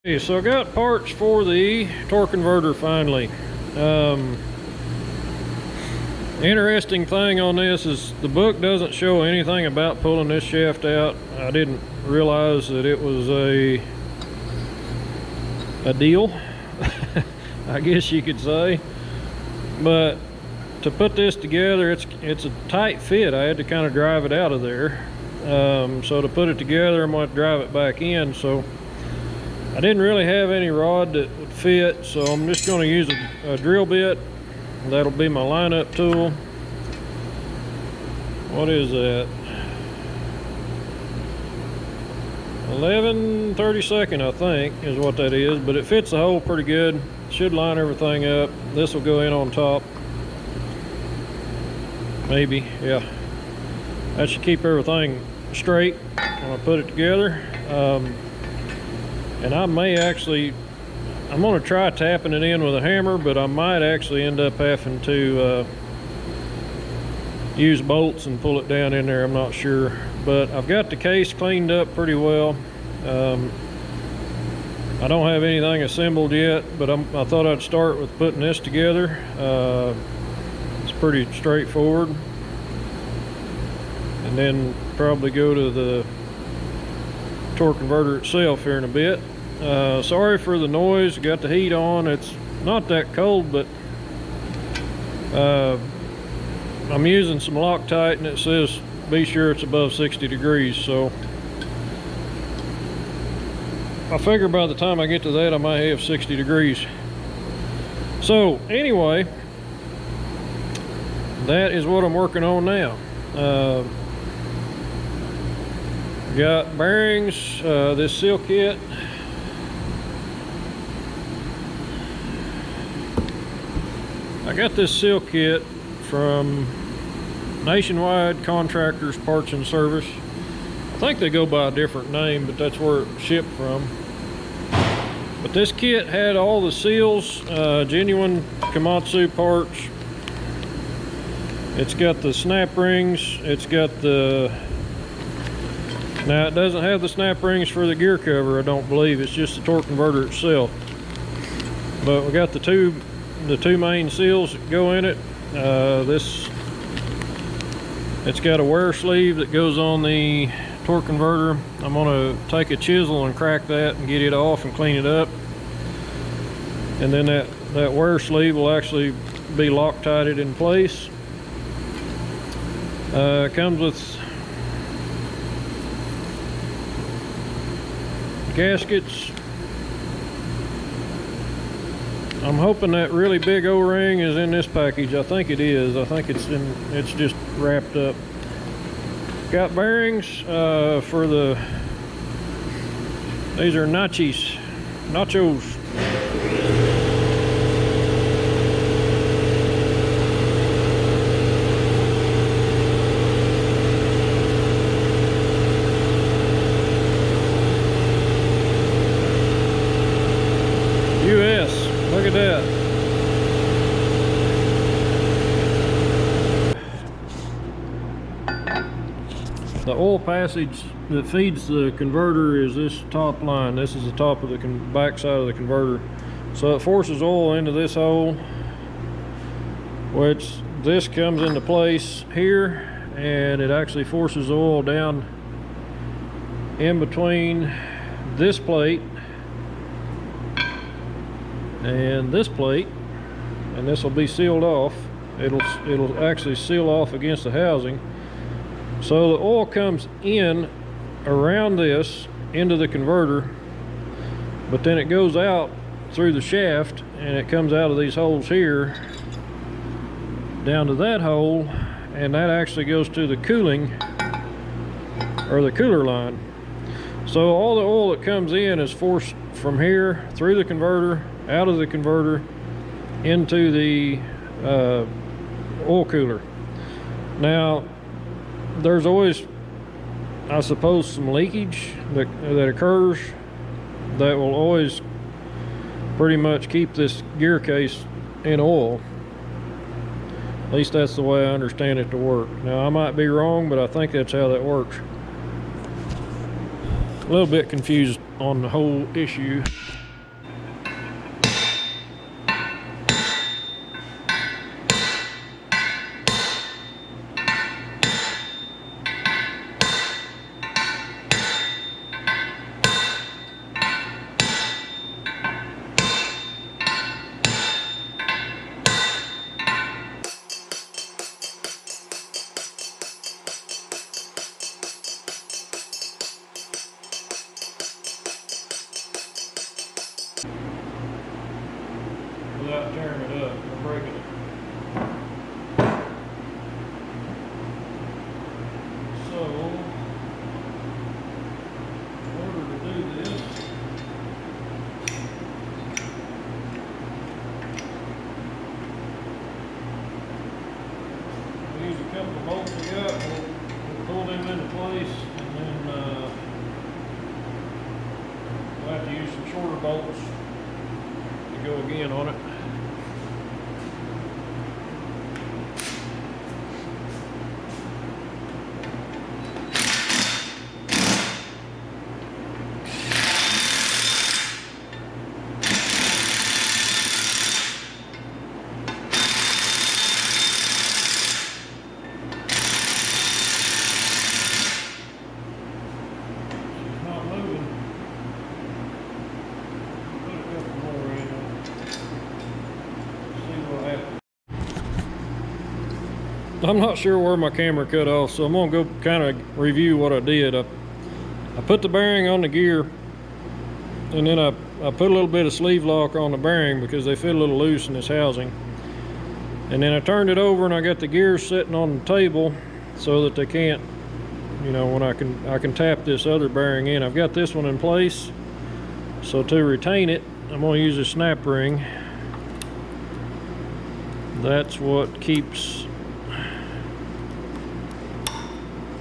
Okay, so I got parts for the torque converter finally. Interesting thing on this is the book doesn't show anything about pulling this shaft out. I didn't realize that it was a deal, I guess you could say. But to put this together, it's a tight fit. I had to kind of drive it out of there. So to put it together, I'm going to drive it back in. So I didn't really have any rod that would fit, so I'm just going to use a drill bit. That'll be my lineup tool. What is that? 11/32, I think, is what that is, but it fits the hole pretty good. Should line everything up. This will go in on top. Maybe, yeah. That should keep everything straight when I put it together. And I may actually, I'm going to try tapping it in with a hammer, but I might actually end up having to use bolts and pull it down in there. I'm not sure, but I've got the case cleaned up pretty well. I don't have anything assembled yet, but I thought I'd start with putting this together. It's pretty straightforward, and then probably go to the torque converter itself here in a bit. Sorry for the noise. Got the heat on. It's not that cold, but I'm using some Loctite, and it says be sure it's above 60 degrees. So I figure by the time I get to that, I might have 60 degrees. So anyway, that is what I'm working on now. Got bearings, this seal kit. I got this seal kit from Nationwide Contractors Parts and Service. I think they go by a different name, but that's where it's shipped from. But this kit had all the seals, genuine Komatsu parts. It's got the snap rings. It's got the, now it doesn't have the snap rings for the gear cover, I don't believe. It's just the torque converter itself. But we got the two main seals that go in it. It's got a wear sleeve that goes on the torque converter. I'm going to take a chisel and crack that and get it off and clean it up. And then that wear sleeve will actually be Loctited in place. It comes with gaskets. I'm hoping that really big O-ring is in this package. I think it is. I think it's just wrapped up. Got bearings for these are nachos. US. Look at that. The oil passage that feeds the converter is this top line. This is the top of the back side of the converter. So it forces oil into this hole, which this comes into place here, and it actually forces oil down in between this plate and this plate, and this will be sealed off. It'll actually seal off against the housing. So the oil comes in around this into the converter, but then it goes out through the shaft, and it comes out of these holes here down to that hole, and that actually goes to the cooling or the cooler line. So all the oil that comes in is forced from here through the converter, out of the converter, into the oil cooler. Now there's always, I suppose, some leakage that occurs that will always pretty much keep this gear case in oil. At least that's the way I understand it to work. Now I might be wrong, but I think that's how that works. A little bit confused on the whole issue. Without tearing it up or breaking it. So, in order to do this, we use a couple of bolts we got, we'll pull them into place, and then we'll have to use some shorter bolts to go again on it. I'm not sure where my camera cut off, so I'm gonna go kind of review what I did. I put the bearing on the gear, and then I put a little bit of sleeve lock on the bearing because they fit a little loose in this housing. And then I turned it over and I got the gears sitting on the table so that they can't, you know, when I can tap this other bearing in. I've got this one in place, so to retain it, I'm gonna use a snap ring. That's what keeps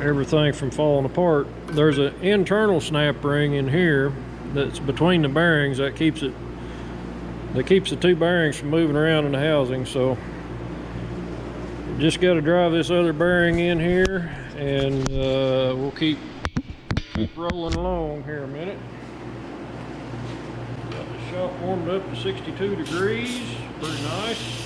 everything from falling apart. There's an internal snap ring in here that's between the bearings that keeps the two bearings from moving around in the housing. So just got to drive this other bearing in here, and we'll keep rolling along here a minute. Got the shop warmed up to 62 degrees, pretty nice.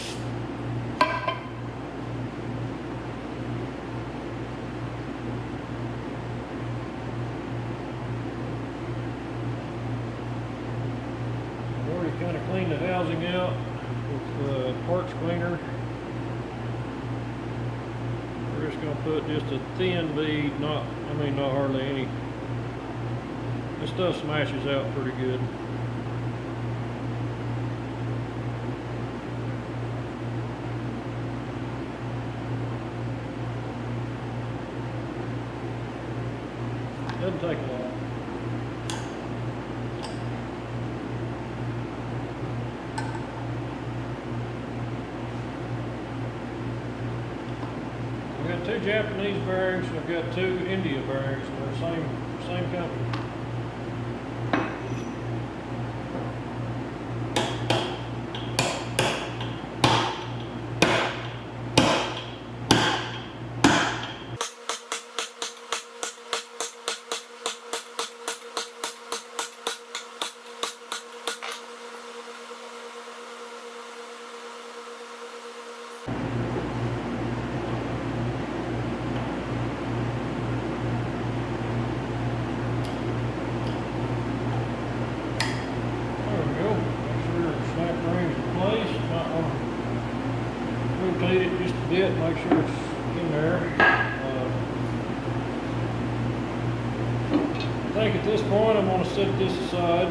Kind of clean the housing out with parts cleaner. We're just going to put just a thin bead, not hardly any. This stuff smashes out pretty good. Doesn't take a lot. I've got two Japanese bearings, and I've got two India bearings, and they're same company. Rotate it just a bit, make sure it's in there. I think at this point I'm going to set this aside.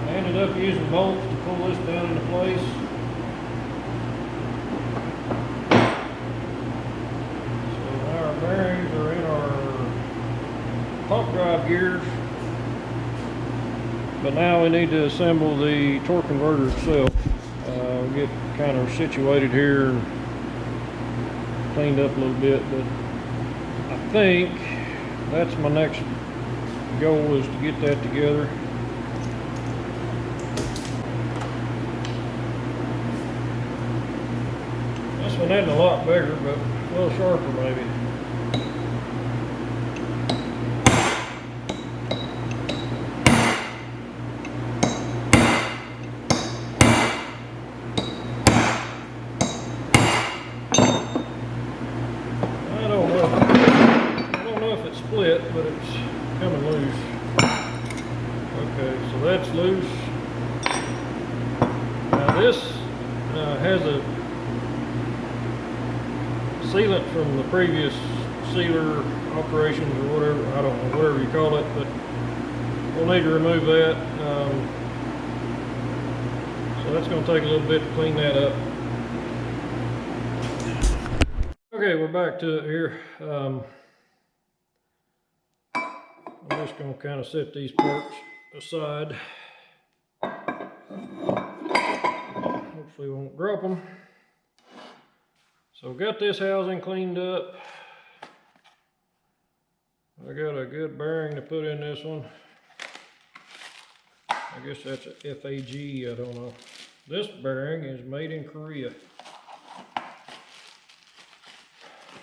I ended up using bolts to pull this down into place. So now our bearings are in our pump drive gears. But now we need to assemble the torque converter itself. Get kind of situated here and cleaned up a little bit, but I think that's my next goal, is to get that together. This one isn't a lot bigger, but a little sharper maybe. loose. Okay, so that's loose. Now this has a sealant from the previous sealer operations or whatever, I don't know, whatever you call it, but we'll need to remove that. So that's going to take a little bit to clean that up. Okay, we're back to it here. I'm just going to kind of set these parts aside. Hopefully we won't drop them. So got this housing cleaned up. I got a good bearing to put in this one. I guess that's a FAG, I don't know. This bearing is made in Korea.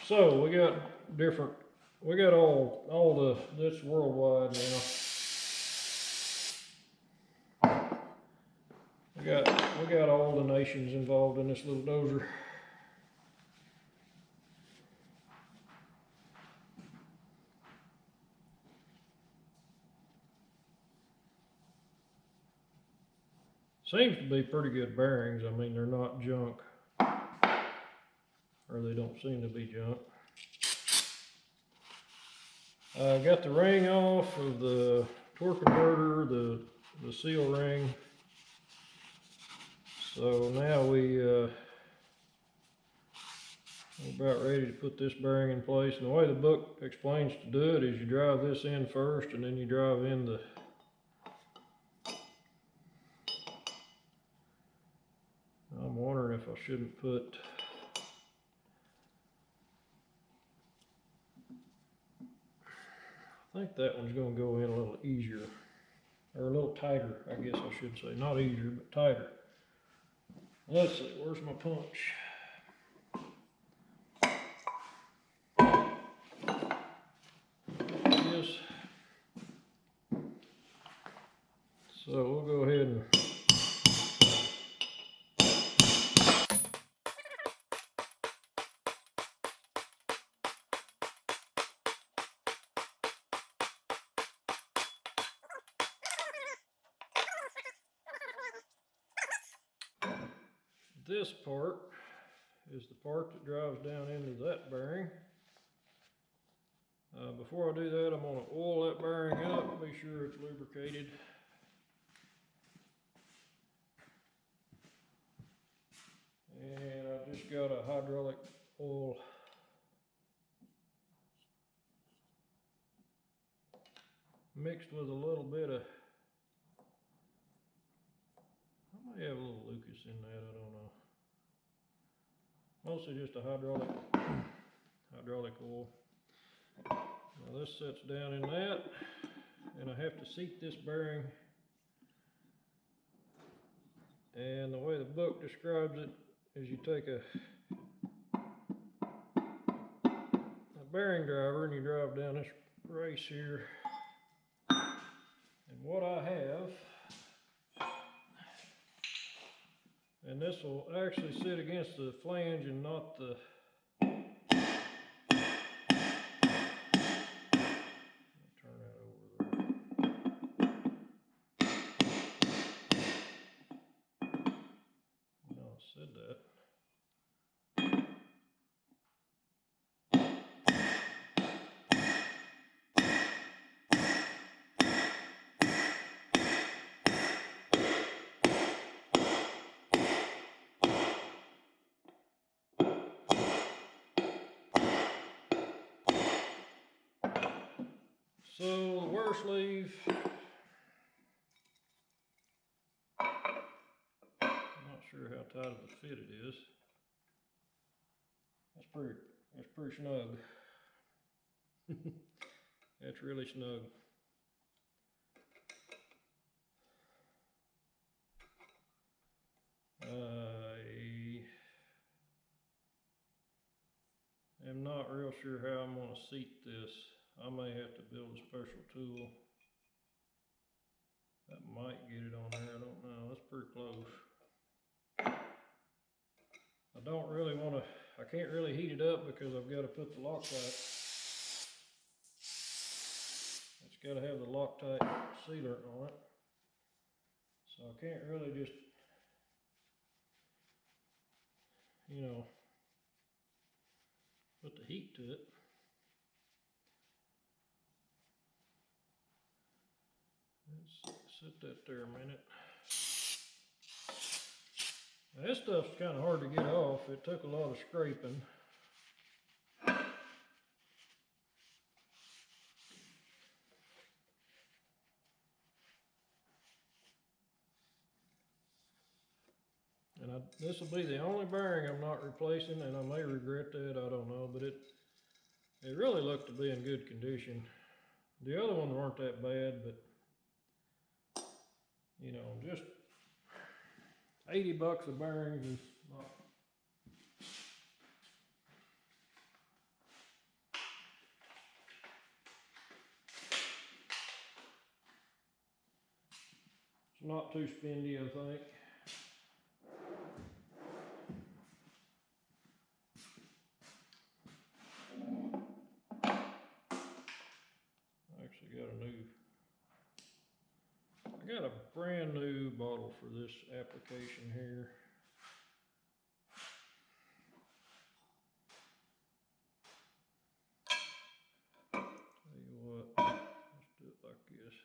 So we got different, we got all this worldwide now. We got all the nations involved in this little dozer. Seems to be pretty good bearings. I mean, they're not junk, or they don't seem to be junk. I got the ring off of the torque converter, the seal ring. So now we're about ready to put this bearing in place. And the way the book explains to do it is you drive this in first, and then you drive in the I'm wondering if I shouldn't put I think that one's going to go in a little easier, or a little tighter, I guess I should say. Not easier, but tighter. Let's see, where's my punch? Yes. So we'll go ahead and this part is the part that drives down into that bearing. Before I do that, I'm going to oil that bearing up, be sure it's lubricated. And I just got a hydraulic oil mixed with a little bit of, I may have a little Lucas in that, I don't know. Mostly just a hydraulic oil. Now this sets down in that, and I have to seat this bearing. And the way the book describes it is you take a bearing driver and you drive down this race here. And what I have, and this will actually sit against the flange and not the said that. So the wear sleeve, I'm not sure how tight of a fit it is. That's pretty snug. That's really snug. I am not real sure how I'm going to seat this. I may have to build a special tool. That might get it on there, I don't know. That's pretty close. I don't really want to, I can't really heat it up because I've got to put the Loctite. It's got to have the Loctite sealer on it. So I can't really just, you know, put the heat to it. Let's set that there a minute. Now, this stuff's kind of hard to get off. It took a lot of scraping. And this will be the only bearing I'm not replacing, and I may regret that, I don't know, but it really looked to be in good condition. The other ones weren't that bad, but you know, just $80 of bearings is not. It's not too spendy, I think. I got a brand new bottle for this application here. Tell you what, let's do it like this.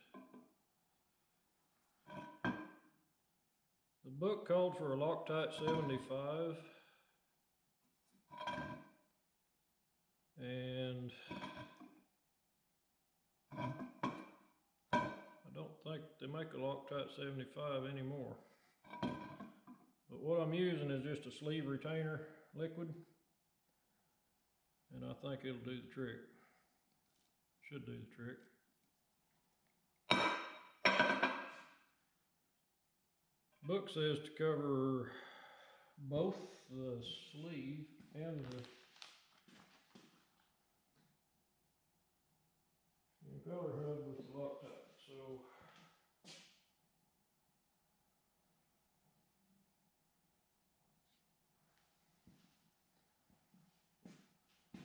The book called for a Loctite 75, and I don't think they make a Loctite 75 anymore. But what I'm using is just a sleeve retainer liquid, and I think it'll do the trick. Should do the trick. Book says to cover both the sleeve and the impeller head with the Loctite. So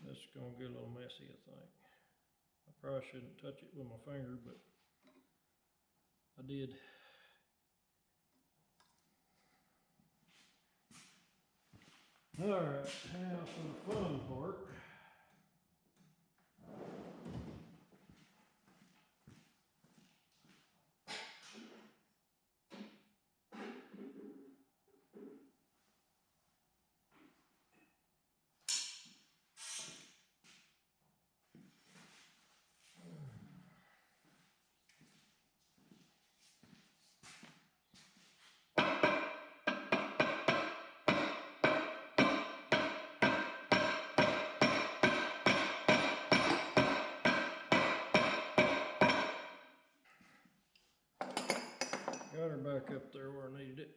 that's gonna get a little messy, I think. I probably shouldn't touch it with my finger, but I did. All right, now for the fun part. Got her back up there where I needed it.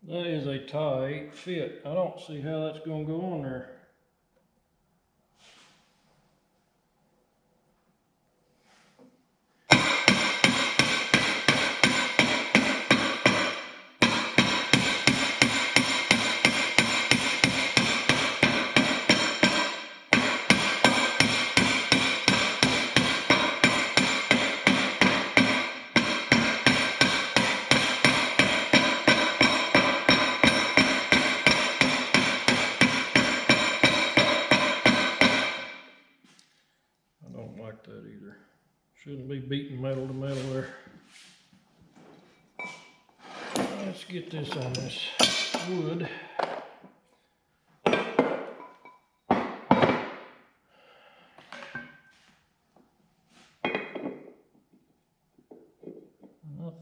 That is a tight fit. I don't see how that's going to go on there. Like that either. Shouldn't be beating metal to metal there. Let's get this on this wood. I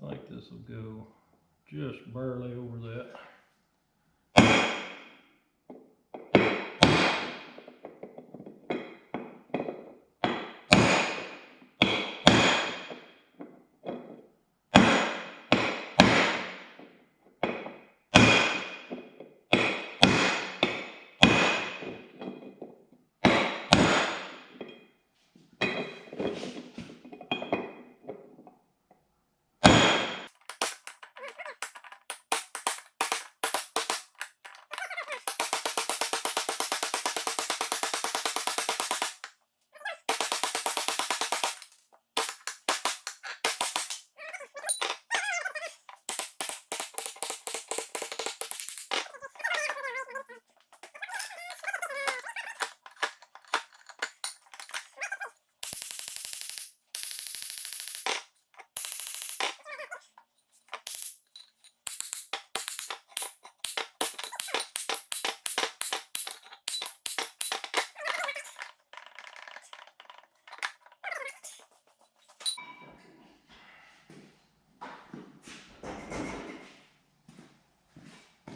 think this will go just barely over that.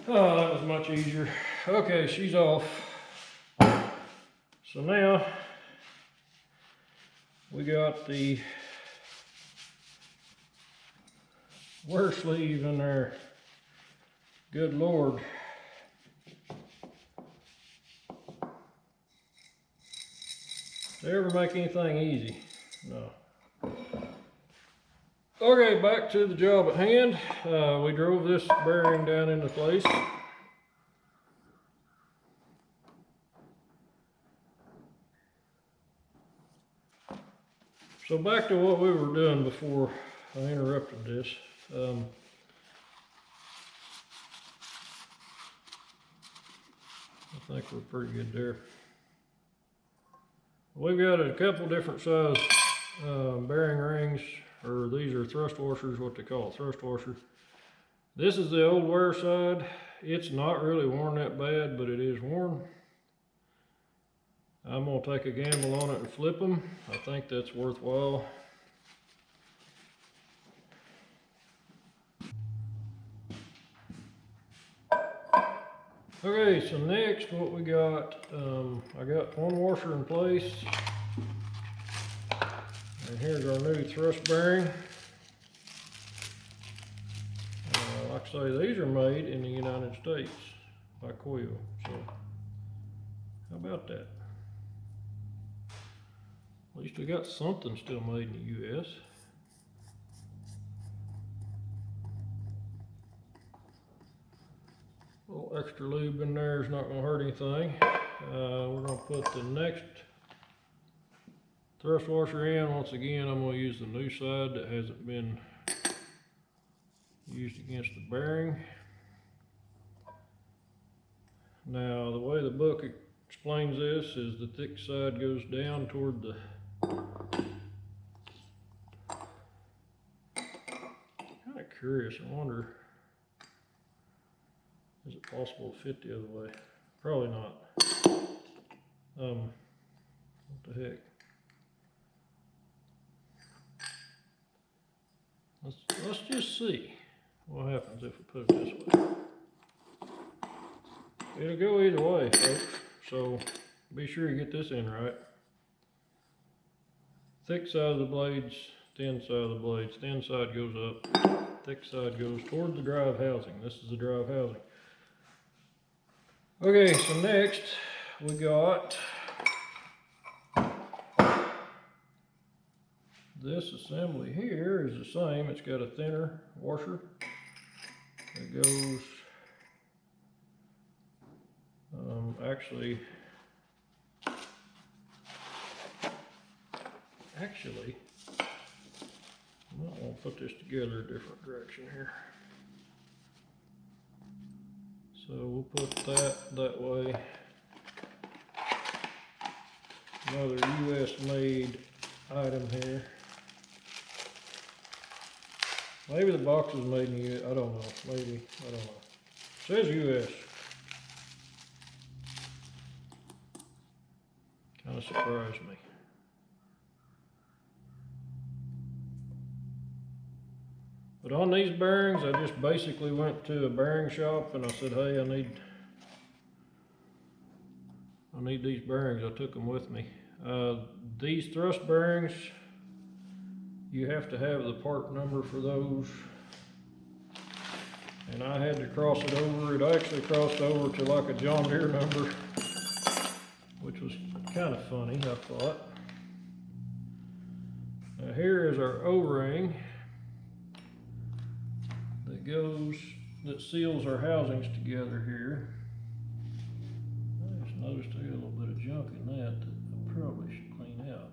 Oh, that was much easier. Okay, she's off. So now we got the wear sleeve in there. Good Lord. Did they ever make anything easy? No. Okay, back to the job at hand. We drove this bearing down into place. So back to what we were doing before I interrupted this. I think we're pretty good there. We've got a couple different size bearing rings, or these are thrust washers, what they call it, thrust washer. This is the old wear side. It's not really worn that bad, but it is worn. I'm gonna take a gamble on it and flip them. I think that's worthwhile. Okay, so next what we got, I got one washer in place. And here's our new thrust bearing. Like I say, these are made in the United States by Coil. So, how about that? At least we got something still made in the U.S. A little extra lube in there is not going to hurt anything. We're going to put the next thrust washer in. Once again, I'm going to use the new side that hasn't been used against the bearing. Now, the way the book explains this is the thick side goes down toward the kind of curious. I wonder, is it possible to fit the other way? Probably not. What the heck? Let's just see what happens if we put it this way. It'll go either way, folks. So be sure you get this in right. Thick side of the blades, thin side of the blades. Thin side goes up, thick side goes toward the drive housing. This is the drive housing. Okay, so next we got this assembly here is the same. It's got a thinner washer that goes actually, I might want to put this together a different direction here. So we'll put that way. Another US made item here. Maybe the box is made in the US, I don't know, maybe, I don't know. It says US. Kind of surprised me. But on these bearings, I just basically went to a bearing shop and I said, hey, I need these bearings. I took them with me. These thrust bearings, you have to have the part number for those. And I had to cross it over. It actually crossed over to like a John Deere number, which was kind of funny, I thought. Now here is our O-ring that seals our housings together here. I just noticed I got a little bit of junk in that I probably should clean out.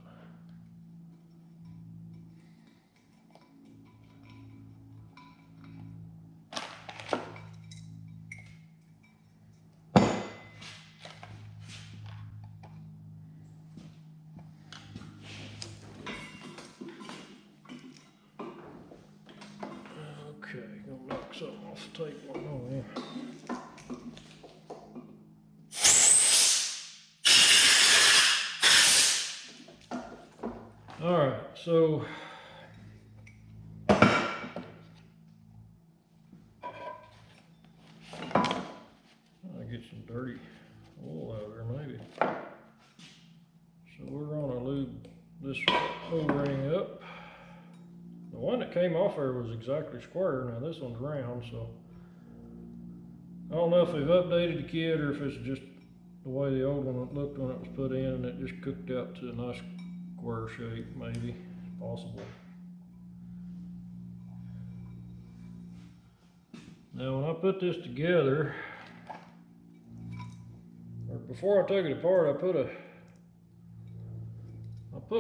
Okay, gonna knock something off the tape one more here. Alright, so get some dirty oil out of there maybe. So we're gonna lube this O-ring up. The one that came off there was exactly square. Now this one's round, so I don't know if they've updated the kit or if it's just the way the old one looked when it was put in and it just cooked out to a nice square shape, maybe. It's possible. Now when I put this together, or before I took it apart, I put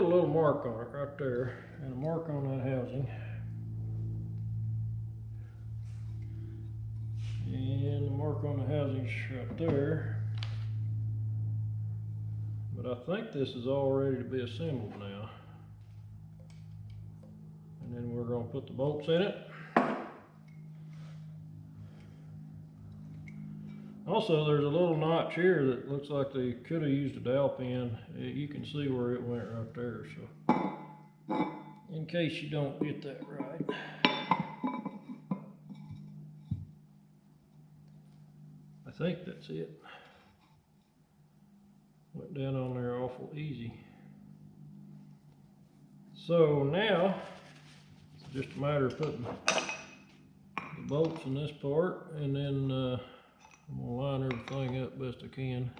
a little mark on it right there, and a mark on that housing. And the mark on the housing's right there. But I think this is all ready to be assembled now. And then we're going to put the bolts in it. Also, there's a little notch here that looks like they could have used a dowel pin. You can see where it went right there. So, in case you don't get that right. I think that's it. Went down on there awful easy. So now, it's just a matter of putting the bolts in this part, and then I'm gonna line everything up best I can.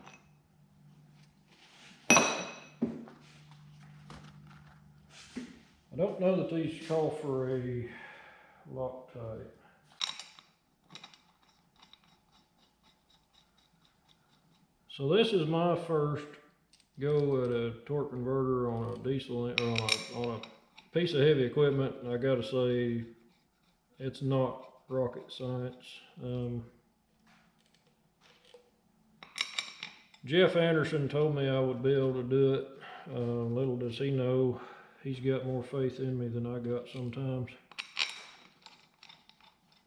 I don't know that these call for a Loctite. So this is my first go at a torque converter on a diesel or on a piece of heavy equipment. I gotta say, it's not rocket science. Jeff Anderson told me I would be able to do it. Little does he know, he's got more faith in me than I got sometimes.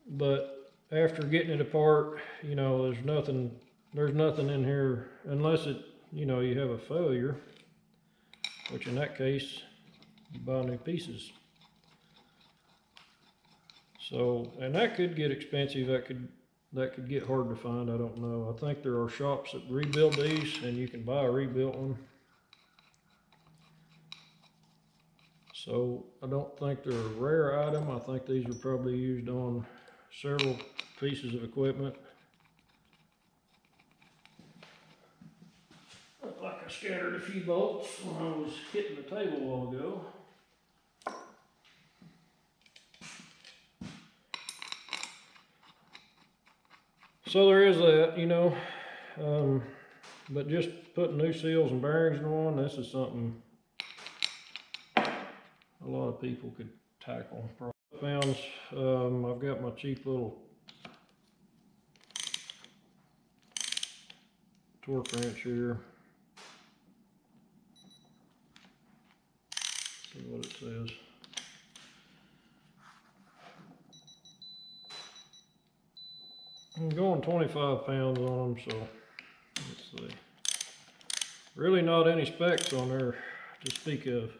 But after getting it apart, you know, there's nothing in here unless you have a failure, which in that case, you buy new pieces. So, and that could get expensive. That could get hard to find. I don't know. I think there are shops that rebuild these, and you can buy a rebuilt one. So I don't think they're a rare item. I think these are probably used on several pieces of equipment. Looked like I scattered a few bolts when I was hitting the table a while ago. So there is that, you know, but just putting new seals and bearings on, this is something a lot of people could tackle. Pounds. I've got my cheap little torque wrench here. See what it says. I'm going 25 pounds on them, so let's see. Really not any specs on there to speak of.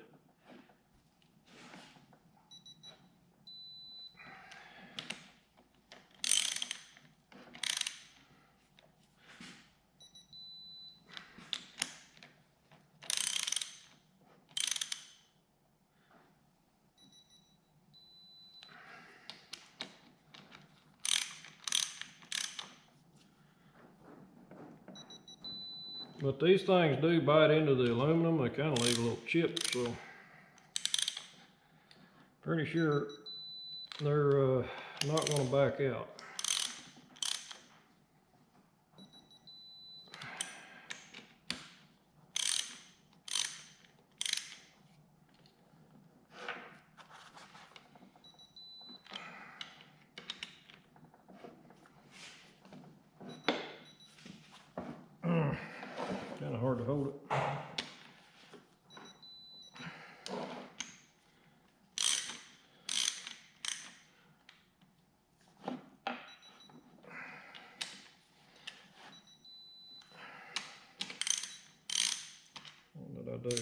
But these things do bite into the aluminum. They kind of leave a little chip, so pretty sure they're not going to back out. Kind of hard to hold it. What did I do?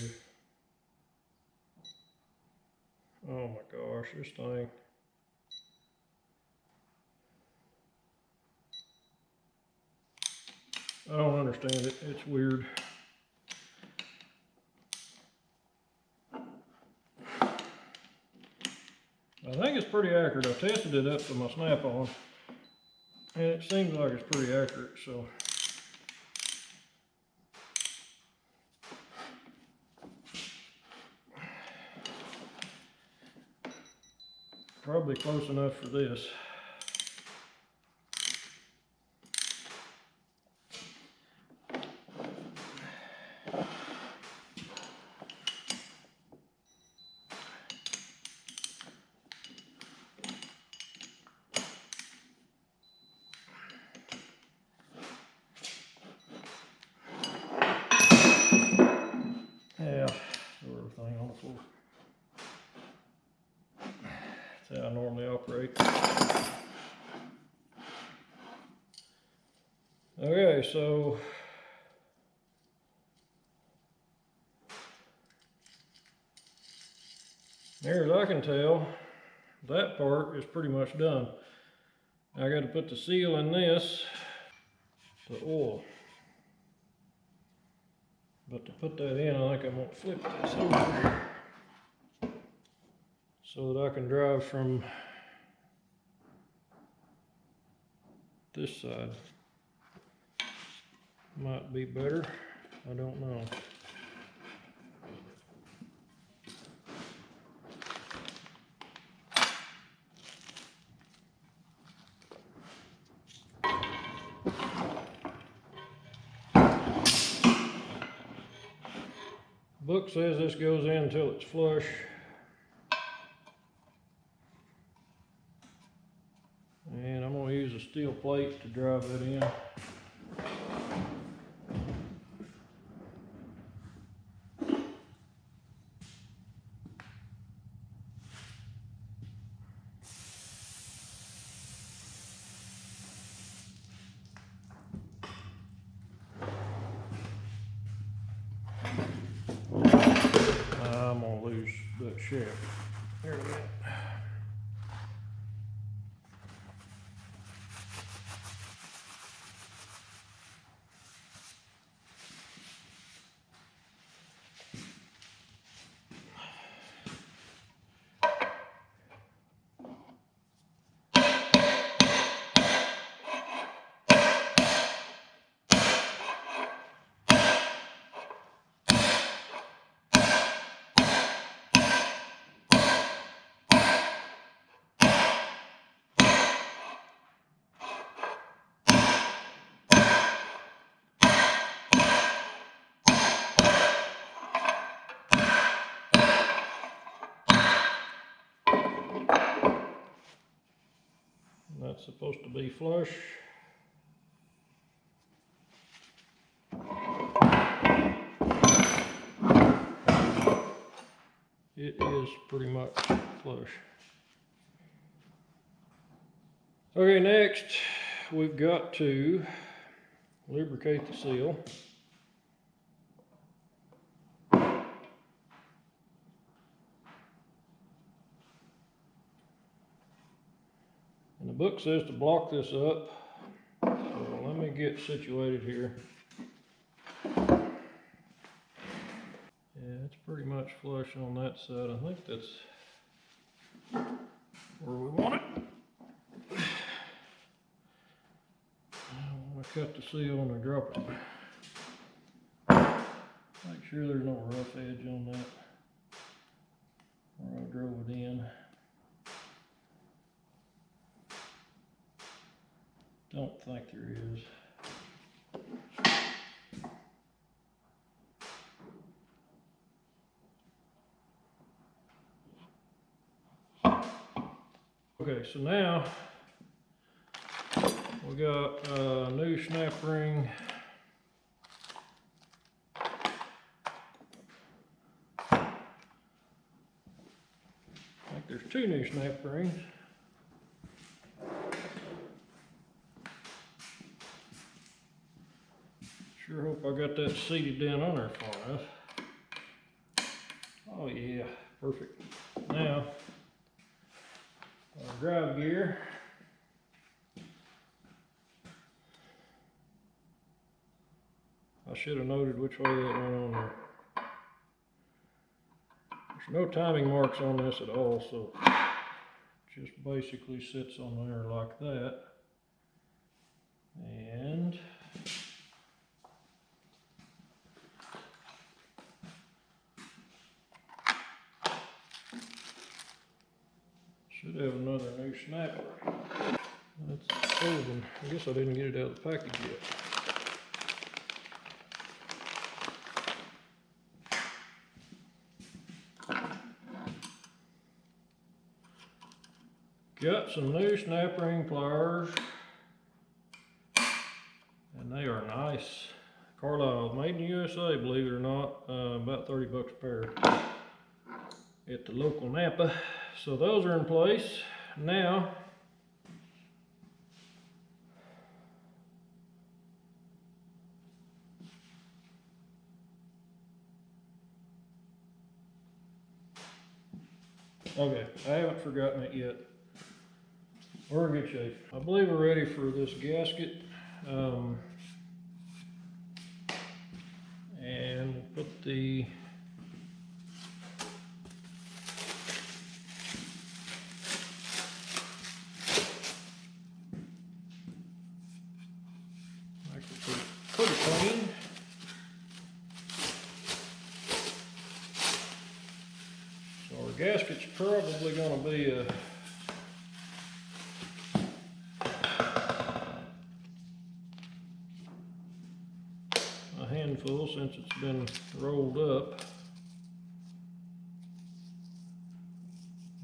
Oh my gosh, this thing. I don't understand it. It's weird. I think it's pretty accurate. I tested it up to my snap-on, and it seems like it's pretty accurate, so. Probably close enough for this. Yeah, throw everything on the floor. That's how I normally operate. Okay, so near as I can tell, that part is pretty much done. I got to put the seal in this, the oil. But to put that in, I think I'm going to flip this over so that I can drive from this side. Might be better, I don't know. Book says this goes in until it's flush. And I'm going to use a steel plate to drive that in. I'm going to lose that shaft. There we go. That's supposed to be flush. It is pretty much flush. Okay, next we've got to lubricate the seal. And the book says to block this up. So let me get situated here. Yeah, it's pretty much flush on that side. I think that's where we want it. I want to cut the seal and drop it. Make sure there's no rough edge on that where I drove it in. Don't think there is. Okay, so now we got a new snap ring. I think there's two new snap rings. Sure hope I got that seated down on there far enough. Oh yeah, perfect. Now, our drive gear. I should have noted which way that went on there. There's no timing marks on this at all, so it just basically sits on there like that. And should have another new snapper. That's the old one. I guess I didn't get it out of the package yet. Got some new snap ring pliers, and they are nice. Carlisle, made in the USA, believe it or not. About 30 bucks a pair at the local Napa. So those are in place. Now, okay, I haven't forgotten it yet. We're in good shape. I believe we're ready for this gasket. And we'll put the pretty clean. So our gasket's probably going to be a handful since it's been rolled up.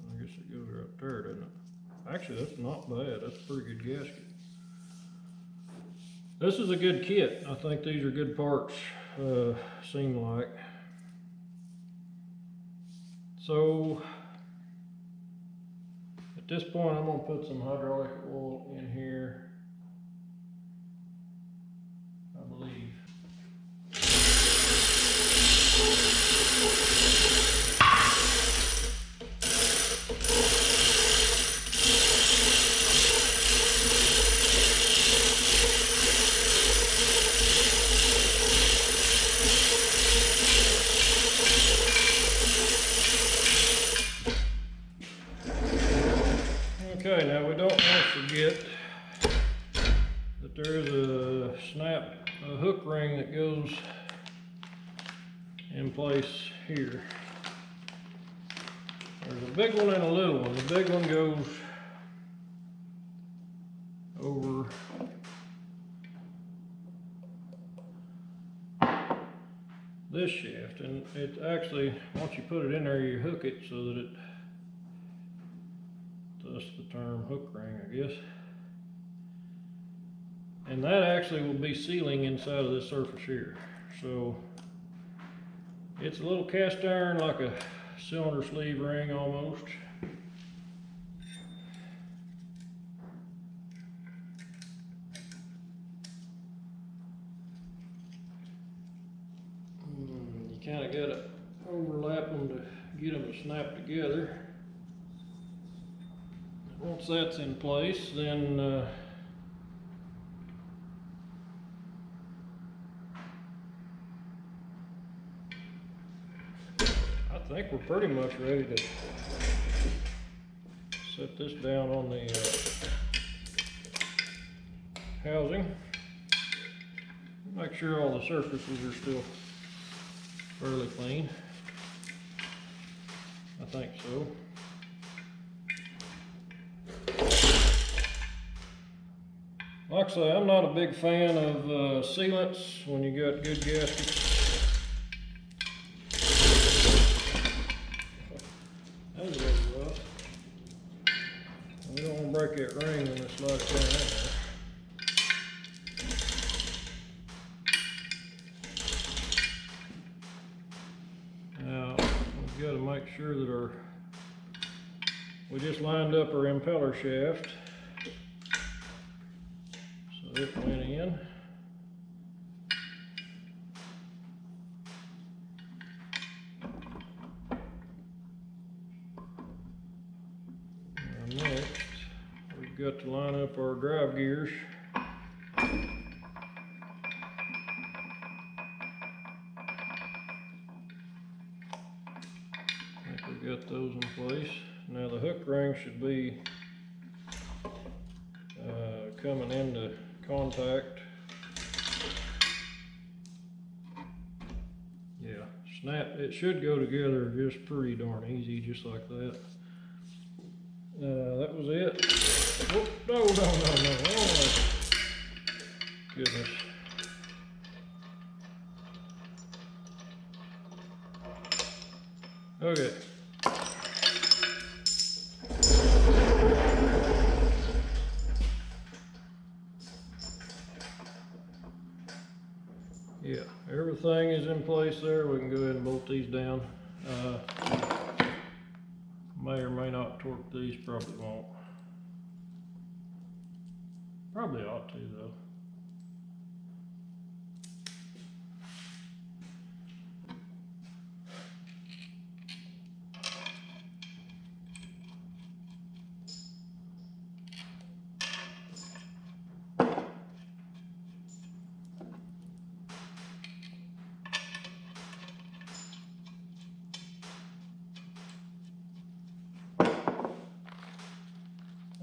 I guess it goes right there, doesn't it? Actually, that's not bad. That's a pretty good gasket. This is a good kit. I think these are good parts, seem like. So, at this point, I'm going to put some hydraulic oil in here, I believe. Okay, now we don't want to forget that there is a hook ring that goes in place here. There's a big one and a little one. The big one goes over this shaft, and it actually, once you put it in there, you hook it so that it, that's the term, hook ring, I guess. And that actually will be sealing inside of this surface here. So it's a little cast iron, like a cylinder sleeve ring almost. You kind of got to overlap them to get them to snap together. Once that's in place, then I think we're pretty much ready to set this down on the housing. Make sure all the surfaces are still fairly clean. I think so. Like I say, I'm not a big fan of sealants when you got good gaskets. That was a little rough. We don't want to break that ring when it slides down there. Now, we've got to make sure that we just lined up our impeller shaft. So it went in. Now next, we've got to line up our drive gears. got those in place. Now the hook ring should be coming into contact. Yeah, snap, it should go together just pretty darn easy, just like that. That was it. Whoop, no. Oh, goodness. Okay. Yeah, everything is in place there. We can go ahead and bolt these down. May or may not torque these, probably won't. Probably ought to though.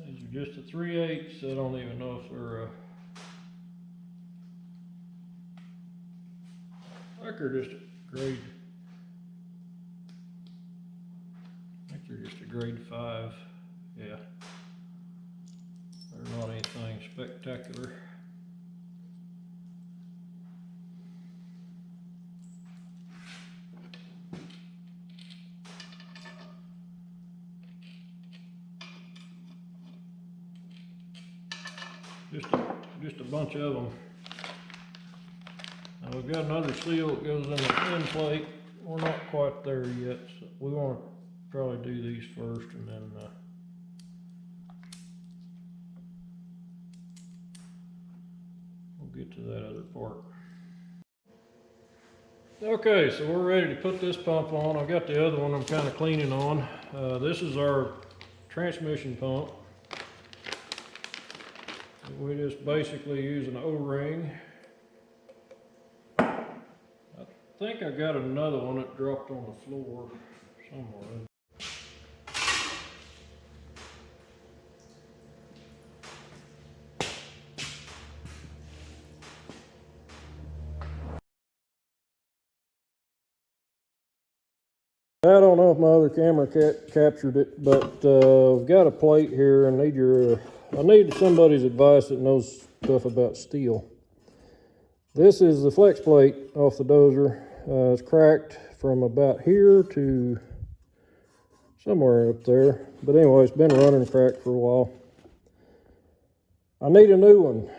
These are just a 3/8. I don't even know if they're I think they're just a grade. I think they're just a grade 5. Yeah. They're not anything spectacular. Just a bunch of them. Now we've got another seal that goes in the end plate. We're not quite there yet, so we want to probably do these first, and then we'll get to that other part. Okay, so we're ready to put this pump on. I've got the other one I'm kind of cleaning on. This is our transmission pump. We just basically use an O-ring. I think I got another one that dropped on the floor somewhere. I don't know if my other camera captured it, but I've got a plate here. I need somebody's advice that knows stuff about steel. This is the flex plate off the dozer. It's cracked from about here to somewhere up there. But anyway, it's been running cracked for a while. I need a new one.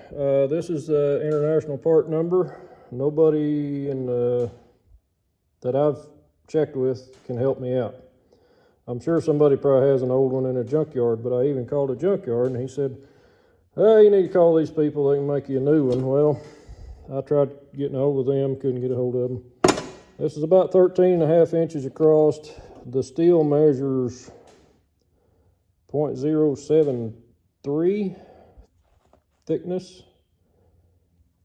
This is the international part number. Nobody that I've checked with can help me out. I'm sure somebody probably has an old one in a junkyard, but I even called a junkyard and he said, "Oh, you need to call these people, they can make you a new one." Well, I tried getting a hold of them, couldn't get a hold of them. This is about 13.5 inches across. The steel measures 0.073 thickness.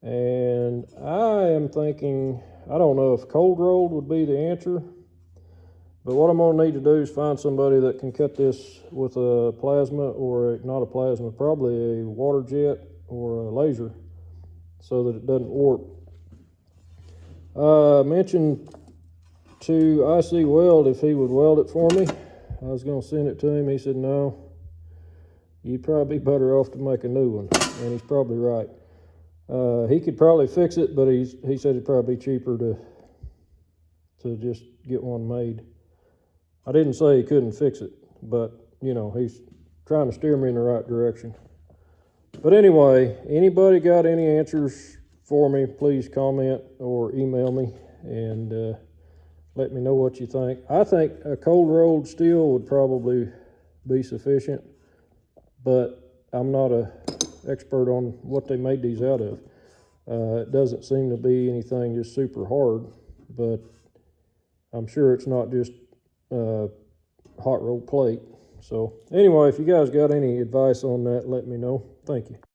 And I am thinking, I don't know if cold rolled would be the answer, but what I'm gonna need to do is find somebody that can cut this with a plasma, or not a plasma, probably a water jet or a laser, so that it doesn't warp. I mentioned to IC Weld if he would weld it for me. I was gonna send it to him. He said, "No, you'd probably be better off to make a new one," and he's probably right. He could probably fix it, but he said it'd probably be cheaper to just get one made. I didn't say he couldn't fix it, but you know, he's trying to steer me in the right direction. But anyway, anybody got any answers for me, please comment or email me and let me know what you think. I think a cold rolled steel would probably be sufficient, but I'm not an expert on what they made these out of. It doesn't seem to be anything just super hard, but I'm sure it's not just hot rolled plate. So anyway, if you guys got any advice on that, let me know. Thank you.